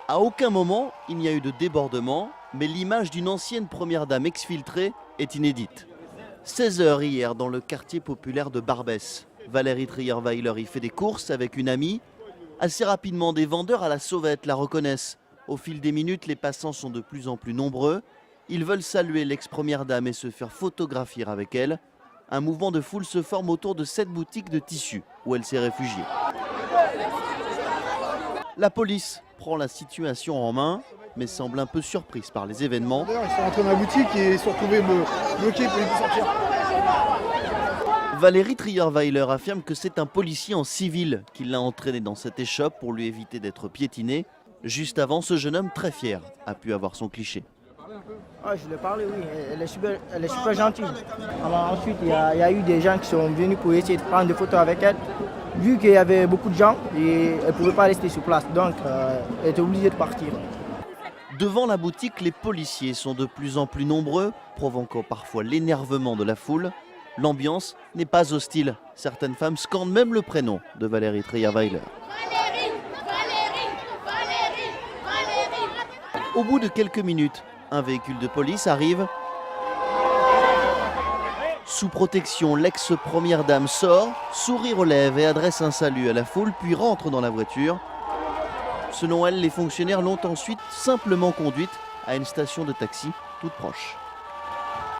À aucun moment, il n'y a eu de débordement, mais l'image d'une ancienne première dame exfiltrée est inédite. 16 h hier dans le quartier populaire de Barbès. Valérie Trierweiler y fait des courses avec une amie. Assez rapidement, des vendeurs à la sauvette la reconnaissent. Au fil des minutes, les passants sont de plus en plus nombreux. Ils veulent saluer l'ex-première dame et se faire photographier avec elle. Un mouvement de foule se forme autour de cette boutique de tissus où elle s'est réfugiée. La police prend la situation en main, mais semble un peu surprise par les événements. Ils sont rentrés dans la boutique et ils se sont retrouvés bloqués pour les plus sortir. Valérie Trierweiler affirme que c'est un policier en civil qui l'a entraînée dans cette échoppe pour lui éviter d'être piétinée. Juste avant, ce jeune homme très fier a pu avoir son cliché. Ah, je lui ai parlé, oui, elle est super gentille. Alors ensuite, il y a eu des gens qui sont venus pour essayer de prendre des photos avec elle. Vu qu'il y avait beaucoup de gens, et elle ne pouvait pas rester sur place, donc elle était obligée de partir. Devant la boutique, les policiers sont de plus en plus nombreux, provoquant parfois l'énervement de la foule. L'ambiance n'est pas hostile. Certaines femmes scandent même le prénom de Valérie Trierweiler. Au bout de quelques minutes, un véhicule de police arrive. Sous protection, l'ex-première dame sort, sourire aux lèvres et adresse un salut à la foule, puis rentre dans la voiture. Selon elle, les fonctionnaires l'ont ensuite simplement conduite à une station de taxi toute proche.